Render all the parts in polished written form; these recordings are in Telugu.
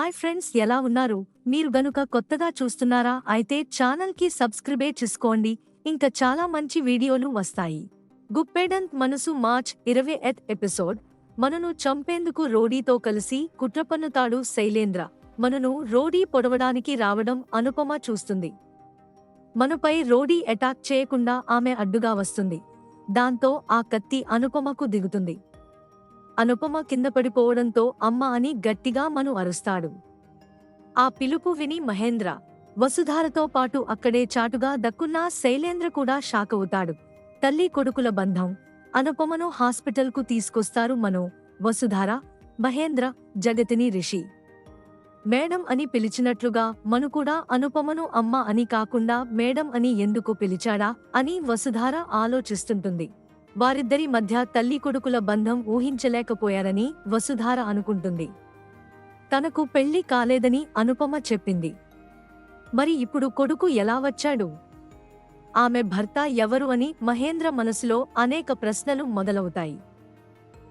హాయ్ ఫ్రెండ్స్, ఎలా ఉన్నారు? మీరు గనుక కొత్తగా చూస్తున్నారా అయితే ఛానల్ కి సబ్స్క్రైబ్ చేసుకోండి. ఇంకా చాలా మంచి వీడియోలు వస్తాయి. గుప్పేడంత్ మనసు మార్చ్ 28 ఎపిసోడ్. మనను చంపేందుకు రోడీతో కలిసి కుట్ర పన్నుతాడు శైలేంద్ర. మనను రోడీ పొడవడానికి రావడం అనుపమ చూస్తుంది. మనపై రోడీ అటాక్ చేయకుండా ఆమె అడ్డుగా వస్తుంది. దాంతో ఆ కత్తి అనుపమకు దిగుతుంది. అనుపమ కింద పడిపోవడంతో అమ్మ అని గట్టిగా మను అరుస్తాడు. ఆ పిలుపు విని మహేంద్ర, వసుధారతో పాటు అక్కడే చాటుగా దక్కున్న శైలేంద్ర కూడా షాకవుతాడు. తల్లి కొడుకుల బంధం. అనుపమను హాస్పిటల్కు తీసుకొస్తారు మను, వసుధార, మహేంద్ర, జగతిని రిషి. మేడం అని పిలిచినట్లుగా మను కూడా అనుపమను అమ్మ అని కాకుండా మేడం అని ఎందుకు పిలిచాడా అని వసుధార ఆలోచిస్తుంటుంది. వారిద్దరి మధ్య తల్లి కొడుకుల బంధం ఊహించలేకపోయారని వసుధార అనుకుంటుంది. తనకు పెళ్లి కాలేదని అనుపమ చెప్పింది. మరి ఇప్పుడు కొడుకు ఎలా వచ్చాడు? ఆమె భర్త ఎవరు అని మహేంద్ర మనసులో అనేక ప్రశ్నలు మొదలవుతాయి.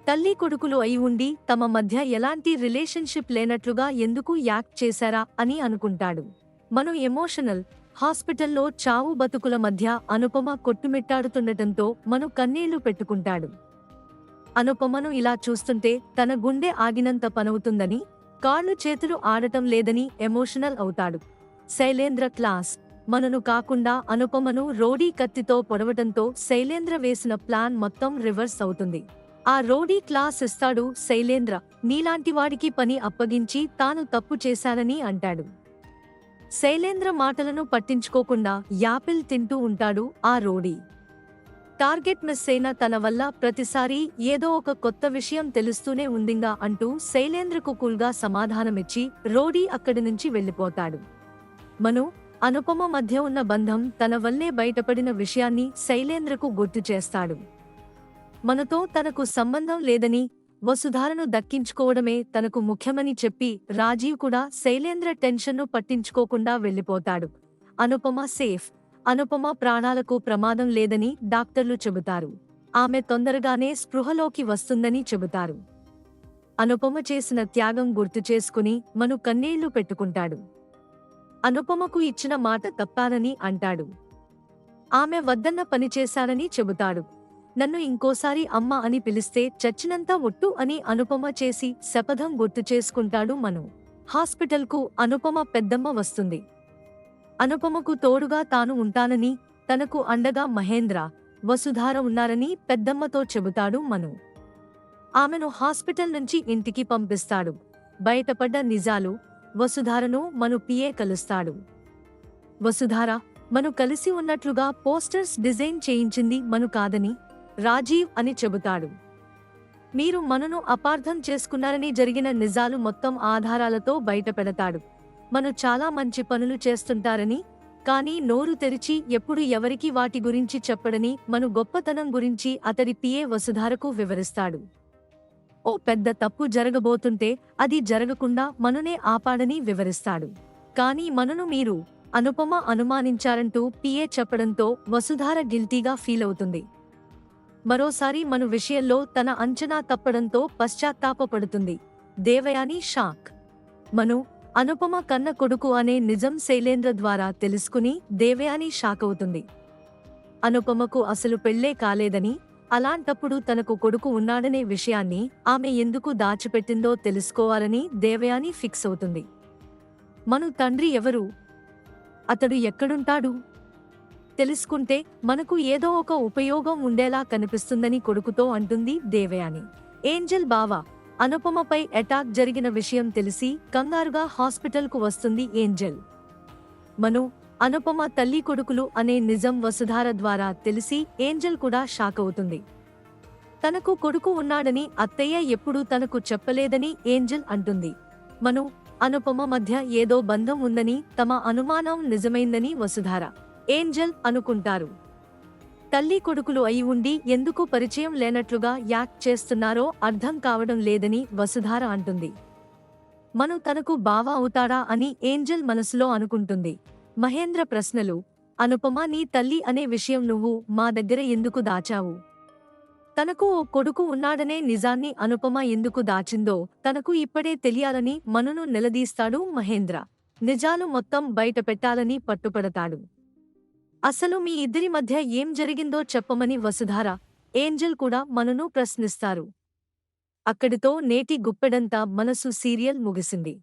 తల్లి కొడుకులు అయి ఉండి తమ మధ్య ఎలాంటి రిలేషన్షిప్ లేనట్లుగా ఎందుకు యాక్ట్ చేశారా అని అనుకుంటాడు. మను ఎమోషనల్. హాస్పిటల్లో చావు బతుకుల మధ్య అనుపమ కొట్టుమిట్టాడుతుండటంతో మను కన్నీళ్లు పెట్టుకుంటాడు. అనుపమను ఇలా చూస్తుంటే తన గుండె ఆగినంత పనవుతుందని, కాళ్ళు చేతులు ఆడటం లేదని ఎమోషనల్ అవుతాడు. శైలేంద్ర క్లాస్. మనను కాకుండా అనుపమను రోడీ కత్తితో పొడవటంతో శైలేంద్ర వేసిన ప్లాన్ మొత్తం రివర్స్ అవుతుంది. ఆ రోడీ క్లాస్ ఇస్తాడు శైలేంద్ర. నీలాంటివాడికి పని అప్పగించి తాను తప్పు చేశానని అంటాడు. శైలేంద్ర మాటలను పట్టించుకోకుండా యాపిల్ తింటూ ఉంటాడు ఆ రోడీ. టార్గెట్ మిస్ అయిన తన వల్ల ప్రతిసారీ ఏదో ఒక కొత్త విషయం తెలుస్తూనే ఉందింగా అంటూ శైలేంద్రకు కూల్గా సమాధానమిచ్చి రోడీ అక్కడి నుంచి వెళ్ళిపోతాడు. మను, అనుపమ మధ్య ఉన్న బంధం తన వల్లే బయటపడిన విషయాన్ని శైలేంద్రకు గుర్తు చేస్తాడు. మనతో తనకు సంబంధం లేదని, వసుధారను దక్కించుకోవడమే తనకు ముఖ్యమని చెప్పి రాజీవ్ కూడా శైలేంద్ర టెన్షన్ను పట్టించుకోకుండా వెళ్ళిపోతాడు. అనుపమ సేఫ్. అనుపమ ప్రాణాలకు ప్రమాదం లేదని డాక్టర్లు చెబుతారు. ఆమె తొందరగానే స్పృహలోకి వస్తుందని చెబుతారు. అనుపమ చేసిన త్యాగం గుర్తు చేసుకుని మను కన్నీళ్లు పెట్టుకుంటాడు. అనుపమకు ఇచ్చిన మాట తప్పానని అంటాడు. ఆమె వద్దన్న పని చేశానని చెబుతాడు. నన్ను ఇంకోసారి అమ్మ అని పిలిస్తే చచ్చినంత ఒట్టు అని అనుపమ చేసి శపథం గుర్తు చేసుకుంటాడు మను. హాస్పిటల్కు అనుపమ పెద్దమ్మ వస్తుంది. అనుపమకు తోడుగా తాను ఉంటానని, తనకు అండగా మహేంద్ర, వసుధార ఉన్నారని పెద్దమ్మతో చెబుతాడు మను. ఆమెను హాస్పిటల్ నుంచి ఇంటికి పంపిస్తాడు. బయటపడ్డ నిజాలు. వసుధారను మను పిఏ కలుస్తాడు. వసుధార, మను కలిసి ఉన్నట్లుగా పోస్టర్స్ డిజైన్ చేయించింది మను కాదని రాజీవ్ అని చెబుతాడు. మీరు మనును అపార్థం చేసుకున్నారని జరిగిన నిజాలు మొత్తం ఆధారాలతో బయటపెడతాడు. మను చాలా మంచి పనులు చేస్తుంటారని, కానీ నోరు తెరిచి ఎప్పుడు ఎవరికి వాటి గురించి చెప్పడని మను గొప్పతనం గురించి అతడి పిఏ వసుధారకు వివరిస్తాడు. ఓ పెద్ద తప్పు జరగబోతుంటే అది జరగకుండా మనునే ఆపాడని వివరిస్తాడు. కానీ మనును మీరు, అనుపమ అనుమానించారంటూ పిఏ చెప్పడంతో వసుధార గిల్టీగా ఫీలవుతుంది. మరోసారి మను విషయంలో తన అంచనా తప్పడంతో పశ్చాత్తాపపడుతుంది. దేవయాని షాక్. మను, అనుపమ కన్న కొడుకు అనే నిజం శైలేంద్ర ద్వారా తెలుసుకుని దేవయాని షాకవుతుంది. అనుపమకు అసలు పెళ్లే కాలేదని, అలాంటప్పుడు తనకు కొడుకు ఉన్నాడనే విషయాన్ని ఆమె ఎందుకు దాచిపెట్టిందో తెలుసుకోవాలని దేవయాని ఫిక్స్ అవుతుంది. మను తండ్రి ఎవరు? అతడు ఎక్కడుంటాడు? తెలుసుకుంటే మనకు ఏదో ఒక ఉపయోగం ఉండేలా కనిపిస్తుందని కొడుకుతో అంటుంది దేవయాని. ఏంజెల్ బావ. అనుపమపై అటాక్ జరిగిన విషయం తెలిసి కంగారుగా హాస్పిటల్కు వస్తుంది ఏంజెల్. మను, అనుపమ తల్లి కొడుకులు అనే నిజం వసుధార ద్వారా తెలిసి ఏంజెల్ కూడా షాక్ అవుతుంది. తనకు కొడుకు ఉన్నాడని అత్తయ్య ఎప్పుడూ తనకు చెప్పలేదని ఏంజెల్ అంటుంది. మను, అనుపమ మధ్య ఏదో బంధం ఉందని, తమ అనుమానం నిజమైందని వసుధార, ఏంజెల్ అనుకుంటారు. తల్లి కొడుకులు అయి ఉండి ఎందుకు పరిచయం లేనట్లుగా యాక్ట్ చేస్తున్నారో అర్థం కావడం లేదని వసుధార అంటుంది. మను తనకు బావ అవుతాడా అని ఏంజెల్ మనసులో అనుకుంటుంది. మహేంద్ర ప్రశ్నలు. అనుపమ నీ తల్లి అనే విషయం నువ్వు మా దగ్గర ఎందుకు దాచావు? తనకు ఓ కొడుకు ఉన్నాడనే నిజాన్ని అనుపమ ఎందుకు దాచిందో తనకు ఇప్పుడే తెలియాలని మనును నిలదీస్తాడు మహేంద్ర. నిజాలు మొత్తం బయటపెట్టాలని పట్టుపడతాడు. అసలు మీ ఇద్దరి మధ్య ఏం జరిగిందో చెప్పమని వసుధార, ఏంజెల్ కూడా మనును ప్రశ్నిస్తారు. అక్కడితో నేటి గుప్పెడంతా మనసు సీరియల్ ముగిసింది.